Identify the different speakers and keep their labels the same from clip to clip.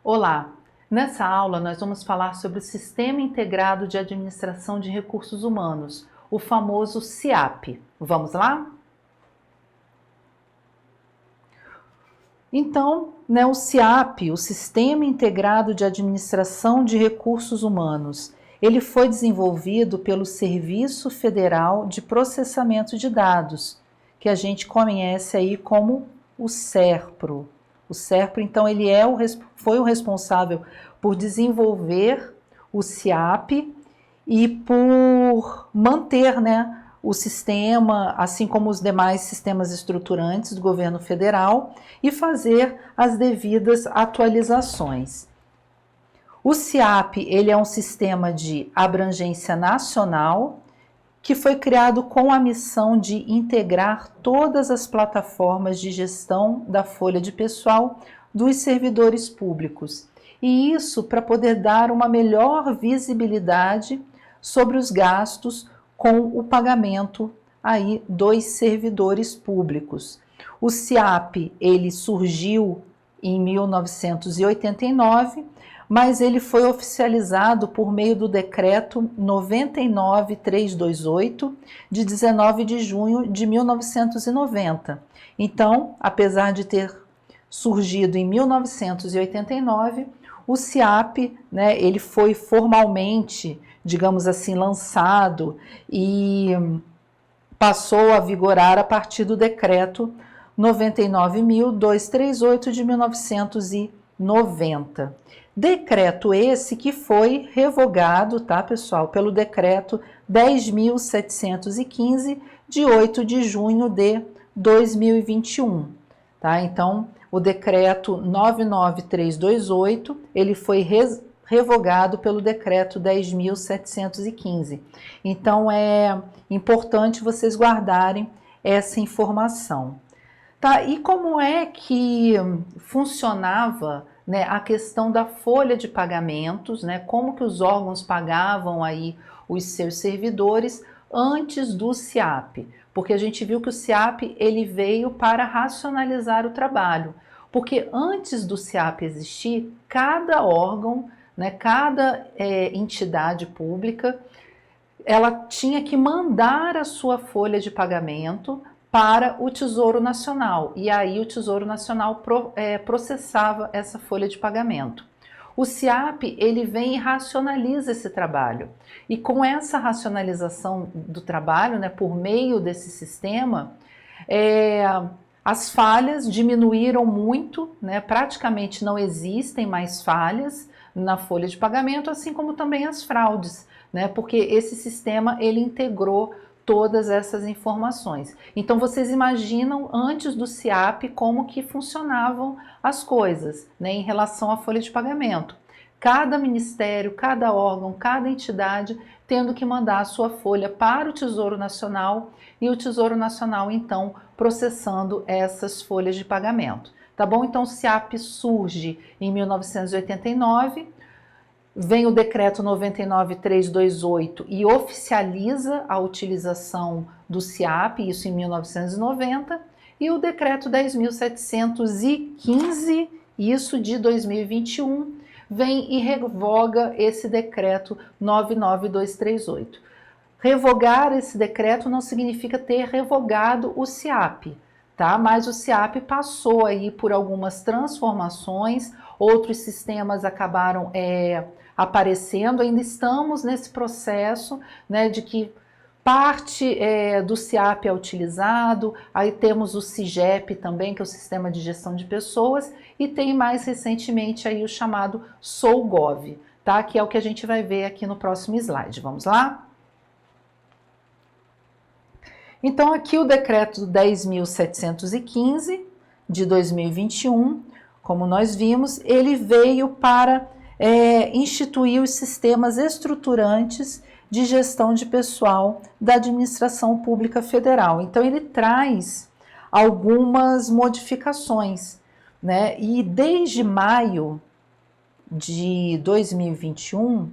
Speaker 1: Olá! Nessa aula nós vamos falar sobre o Sistema Integrado de Administração de Recursos Humanos, o famoso SIAP. Vamos lá? Então, o SIAP, o Sistema Integrado de Administração de Recursos Humanos, ele foi desenvolvido pelo Serviço Federal de Processamento de Dados, que a gente conhece aí como o SERPRO. O SERPRO, então, ele foi o responsável por desenvolver o SIAP e por manter, o sistema, assim como os demais sistemas estruturantes do governo federal, e fazer as devidas atualizações. O SIAP, ele é um sistema de abrangência nacional que foi criado com a missão de integrar todas as plataformas de gestão da folha de pessoal dos servidores públicos. E isso para poder dar uma melhor visibilidade sobre os gastos com o pagamento aí dos servidores públicos. O SIAP, ele surgiu em 1989, mas ele foi oficializado por meio do decreto 99.328, de 19 de junho de 1990. Então, apesar de ter surgido em 1989, o SIAP, ele foi formalmente, digamos assim, lançado e passou a vigorar a partir do decreto 99.238 de 1990. Decreto esse que foi revogado, tá, pessoal, pelo decreto 10.715 de 8 de junho de 2021, tá? Então, o decreto 99.328, ele foi revogado pelo decreto 10.715. Então, é importante vocês guardarem essa informação. Tá, e como é que funcionava a questão da folha de pagamentos, como que os órgãos pagavam aí os seus servidores antes do SIAP? Porque a gente viu que o SIAP ele veio para racionalizar o trabalho, porque antes do SIAP existir, cada órgão, cada entidade pública, ela tinha que mandar a sua folha de pagamento para o Tesouro Nacional, e aí o Tesouro Nacional processava essa folha de pagamento. O SIAP, ele vem e racionaliza esse trabalho, e com essa racionalização do trabalho, por meio desse sistema, as falhas diminuíram muito, praticamente não existem mais falhas na folha de pagamento, assim como também as fraudes, porque esse sistema, ele integrou todas essas informações. Então vocês imaginam antes do SIAP como que funcionavam as coisas, em relação à folha de pagamento. Cada ministério, cada órgão, cada entidade tendo que mandar a sua folha para o Tesouro Nacional e o Tesouro Nacional então processando essas folhas de pagamento. Tá bom? Então o SIAP surge em 1989, vem o decreto 99.328 e oficializa a utilização do SIAP, isso em 1990, e o decreto 10.715, isso de 2021, vem e revoga esse decreto 99.238. Revogar esse decreto não significa ter revogado o SIAP, tá? Mas o SIAP passou aí por algumas transformações, outros sistemas acabaram aparecendo, ainda estamos nesse processo, de que parte do SIAP é utilizado, aí temos o SIGEP também, que é o Sistema de Gestão de Pessoas, e tem mais recentemente aí o chamado SOUGOV, tá? Que é o que a gente vai ver aqui no próximo slide. Vamos lá? Então aqui o decreto 10.715 de 2021, como nós vimos, ele veio para instituir os sistemas estruturantes de gestão de pessoal da administração pública federal. Então ele traz algumas modificações, E desde maio de 2021,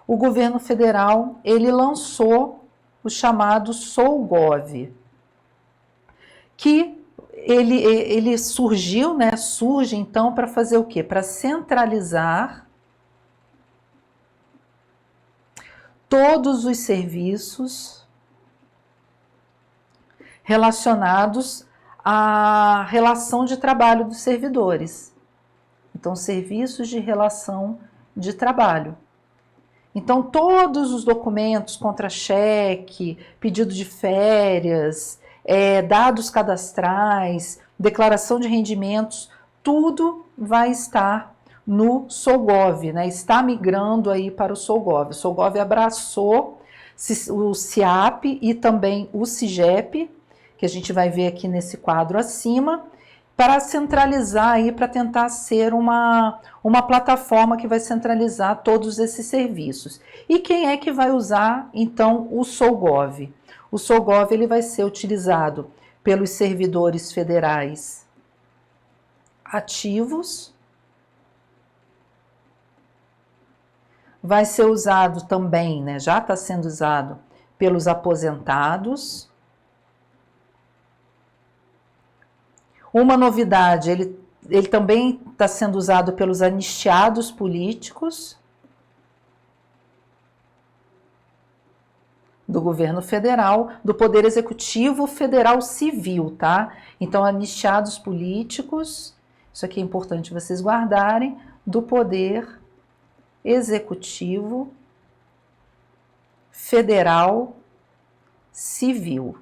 Speaker 1: o governo federal ele lançou o chamado SOLGOV, que ele surgiu, né? Surge então para fazer o quê? Para centralizar todos os serviços relacionados à relação de trabalho dos servidores. Então, serviços de relação de trabalho. Então, todos os documentos, contra-cheque, pedido de férias, dados cadastrais, declaração de rendimentos, tudo vai estar no SOLGOV, né? Está migrando aí para o SOLGOV. O SOLGOV abraçou o SIAP e também o SIGEP, que a gente vai ver aqui nesse quadro acima, para centralizar aí, para tentar ser uma plataforma que vai centralizar todos esses serviços. E quem é que vai usar, então, o SOLGOV? O SOLGOV ele vai ser utilizado pelos servidores federais ativos, vai ser usado também, né, já está sendo usado pelos aposentados. Uma novidade, ele também está sendo usado pelos anistiados políticos do governo federal, do Poder Executivo Federal Civil, tá? Então, anistiados políticos, isso aqui é importante vocês guardarem, do Poder Executivo Federal Civil.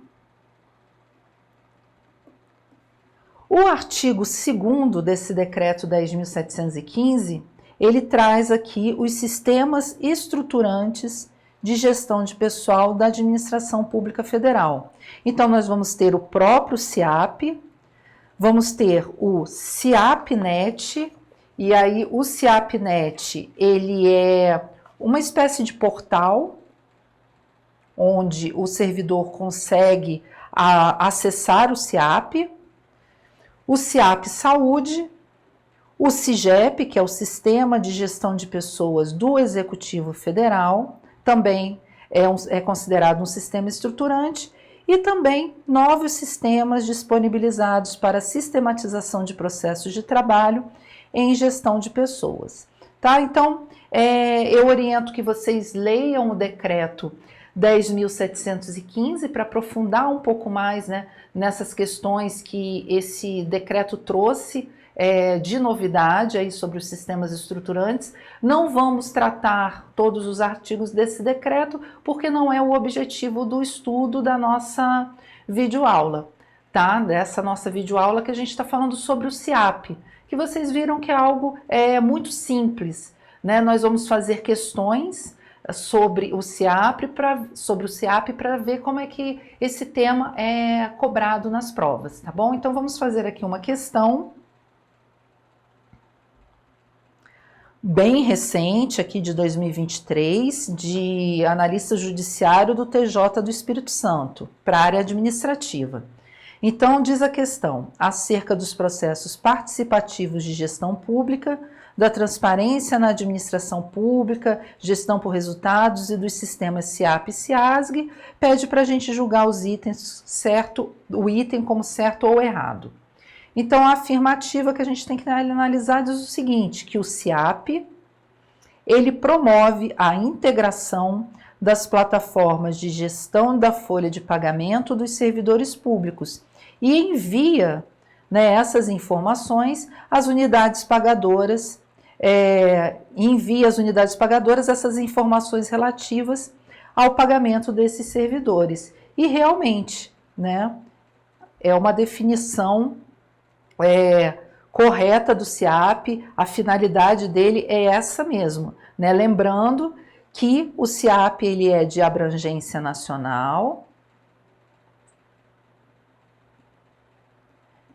Speaker 1: O artigo 2º desse decreto 10.715, ele traz aqui os sistemas estruturantes de gestão de pessoal da administração pública federal. Então, nós vamos ter o próprio SIAP, vamos ter o SIAPnet, e aí o SIAPnet, ele é uma espécie de portal, onde o servidor consegue acessar o SIAP, o SIAP Saúde, o SIGEP, que é o Sistema de Gestão de Pessoas do Executivo Federal, também é considerado um sistema estruturante, e também novos sistemas disponibilizados para sistematização de processos de trabalho em gestão de pessoas. Tá? Então, eu oriento que vocês leiam o decreto 10.715 para aprofundar um pouco mais, né, nessas questões que esse decreto trouxe de novidade aí sobre os sistemas estruturantes. Não vamos tratar todos os artigos desse decreto, porque não é o objetivo do estudo da nossa videoaula, tá? Dessa nossa videoaula que a gente está falando sobre o SIAP, que vocês viram que é algo muito simples, né? Nós vamos fazer questões sobre o SIAP para ver como é que esse tema é cobrado nas provas, tá bom? Então vamos fazer aqui uma questão bem recente, aqui de 2023, de analista judiciário do TJ do Espírito Santo, para a área administrativa. Então diz a questão acerca dos processos participativos de gestão pública, da transparência na administração pública, gestão por resultados e dos sistemas SIAP e SIASG, pede para a gente julgar os itens o item como certo ou errado. Então, a afirmativa que a gente tem que analisar diz o seguinte, que o SIAP, ele promove a integração das plataformas de gestão da folha de pagamento dos servidores públicos e envia, né, essas informações às unidades pagadoras, essas informações relativas ao pagamento desses servidores. E realmente, né, é uma definição correta do SIAP, a finalidade dele é essa mesmo, né? Lembrando que o SIAP ele é de abrangência nacional,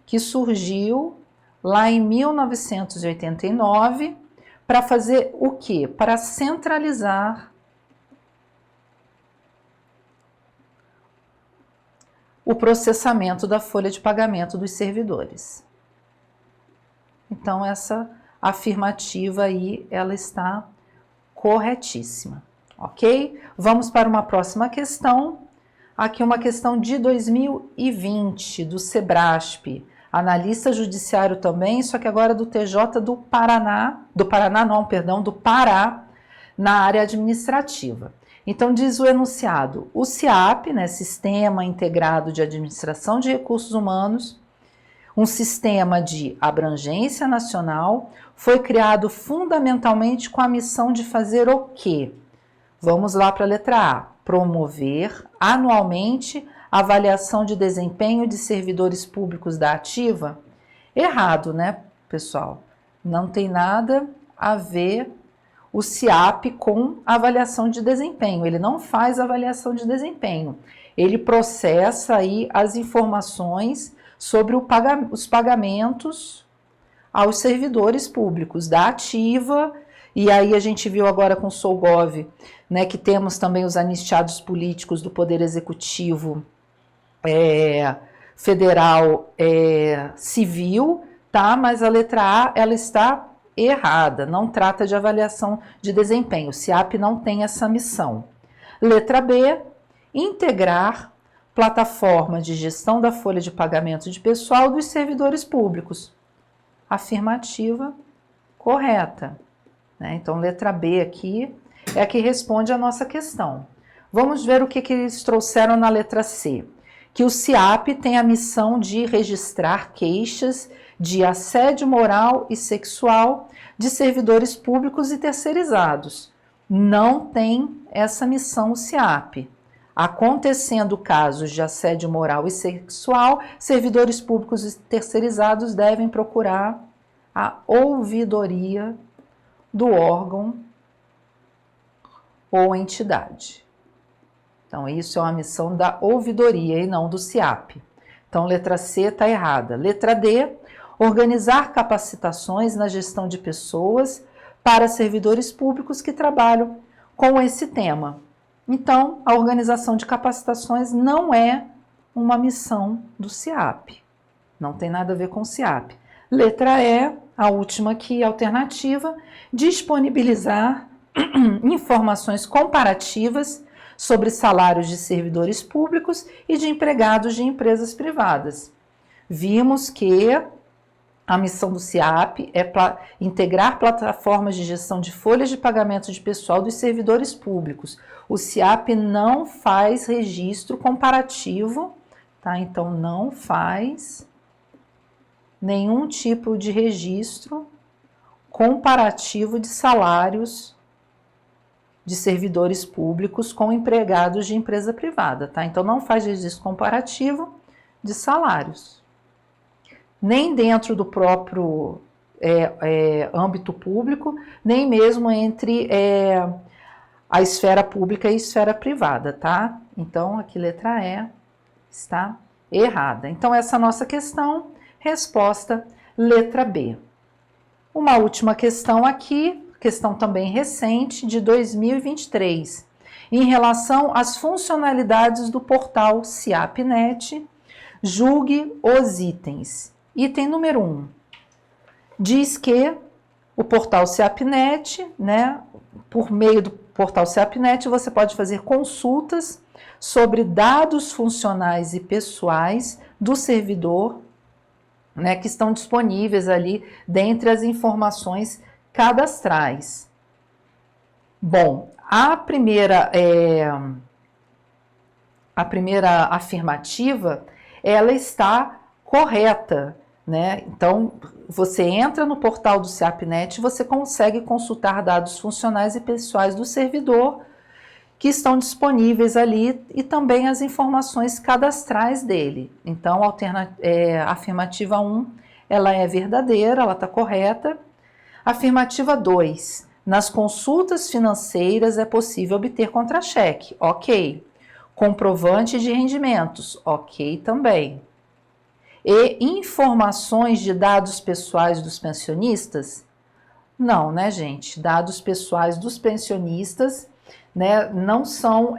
Speaker 1: que surgiu lá em 1989 para fazer o quê? Para centralizar o processamento da folha de pagamento dos servidores. Então, essa afirmativa aí, ela está corretíssima, ok? Vamos para uma próxima questão. Aqui uma questão de 2020, do Sebrasp, analista judiciário também, só que agora do TJ do Paraná, do Pará, na área administrativa. Então diz o enunciado, o SIAP, né, Sistema Integrado de Administração de Recursos Humanos, um sistema de abrangência nacional, foi criado fundamentalmente com a missão de fazer o quê? Vamos lá para a letra A. Promover anualmente a avaliação de desempenho de servidores públicos da ativa? Errado, né, pessoal? Não tem nada a ver o SIAP com avaliação de desempenho. Ele não faz avaliação de desempenho. Ele processa aí as informações sobre os pagamentos aos servidores públicos da ativa. E aí a gente viu agora com o Solgov, né, que temos também os anistiados políticos do Poder Executivo Federal Civil, tá? Mas a letra A, ela está errada, não trata de avaliação de desempenho. O SIAP não tem essa missão. Letra B, integrar plataforma de gestão da folha de pagamento de pessoal dos servidores públicos. Afirmativa correta. Né? Então, letra B aqui é a que responde a nossa questão. Vamos ver o que eles trouxeram na letra C. Que o SIAP tem a missão de registrar queixas de assédio moral e sexual de servidores públicos e terceirizados. Não tem essa missão o SIAP. Acontecendo casos de assédio moral e sexual, servidores públicos e terceirizados devem procurar a ouvidoria do órgão ou entidade. Então, isso é uma missão da ouvidoria e não do SIAP. Então, letra C está errada. Letra D, organizar capacitações na gestão de pessoas para servidores públicos que trabalham com esse tema. Então, a organização de capacitações não é uma missão do SIAP. Não tem nada a ver com o SIAP. Letra E, a última aqui, alternativa, disponibilizar informações comparativas sobre salários de servidores públicos e de empregados de empresas privadas. Vimos que a missão do SIAP é integrar plataformas de gestão de folhas de pagamento de pessoal dos servidores públicos. O SIAP não faz registro comparativo, tá? Então não faz nenhum tipo de registro comparativo de salários de servidores públicos com empregados de empresa privada, tá? Então não faz registro comparativo de salários. Nem dentro do próprio âmbito público, nem mesmo entre a esfera pública e a esfera privada, tá? Então, aqui letra E está errada. Então, essa nossa questão, resposta letra B. Uma última questão aqui, questão também recente, de 2023, em relação às funcionalidades do portal SIAPnet, julgue os itens. Item número 1, diz que o portal SIAPnet, né, por meio do portal SIAPnet, você pode fazer consultas sobre dados funcionais e pessoais do servidor, né, que estão disponíveis ali dentre as informações cadastrais. Bom, a primeira afirmativa, ela está correta, né? Então, você entra no portal do SIAPnet e você consegue consultar dados funcionais e pessoais do servidor que estão disponíveis ali e também as informações cadastrais dele. Então, a afirmativa 1, ela é verdadeira, ela está correta. Afirmativa 2, nas consultas financeiras é possível obter contra-cheque, ok. Comprovante de rendimentos, ok também. E informações de dados pessoais dos pensionistas? Não, né, gente? Dados pessoais dos pensionistas, né, não são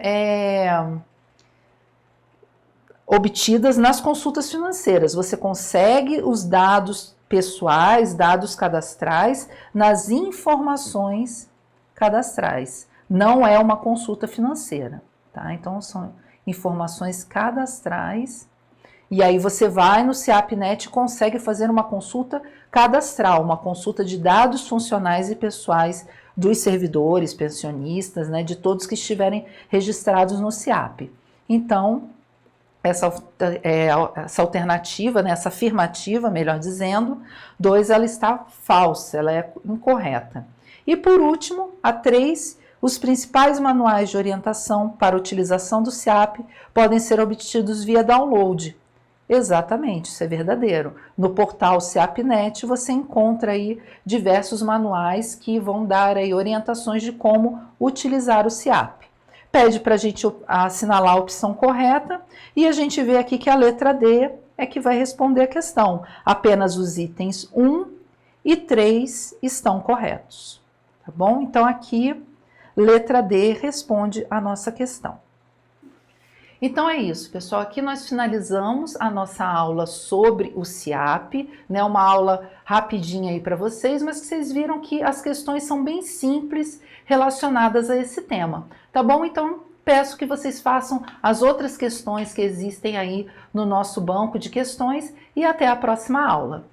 Speaker 1: obtidas nas consultas financeiras. Você consegue os dados pessoais, dados cadastrais, nas informações cadastrais. Não é uma consulta financeira, tá? Então, são informações cadastrais. E aí você vai no SIAPnet e consegue fazer uma consulta cadastral, uma consulta de dados funcionais e pessoais dos servidores, pensionistas, né, de todos que estiverem registrados no SIAP. Então, essa alternativa, né, essa afirmativa, melhor dizendo, 2, ela está falsa, ela é incorreta. E por último, a 3, os principais manuais de orientação para a utilização do SIAP podem ser obtidos via download. Exatamente, isso é verdadeiro. No portal SIAPnet você encontra aí diversos manuais que vão dar aí orientações de como utilizar o SIAP. Pede para a gente assinalar a opção correta e a gente vê aqui que a letra D é que vai responder a questão. Apenas os itens 1 e 3 estão corretos, tá bom? Então aqui, letra D responde a nossa questão. Então é isso, pessoal. Aqui nós finalizamos a nossa aula sobre o SIAP, né? Uma aula rapidinha aí para vocês, mas que vocês viram que as questões são bem simples relacionadas a esse tema, tá bom? Então peço que vocês façam as outras questões que existem aí no nosso banco de questões e até a próxima aula.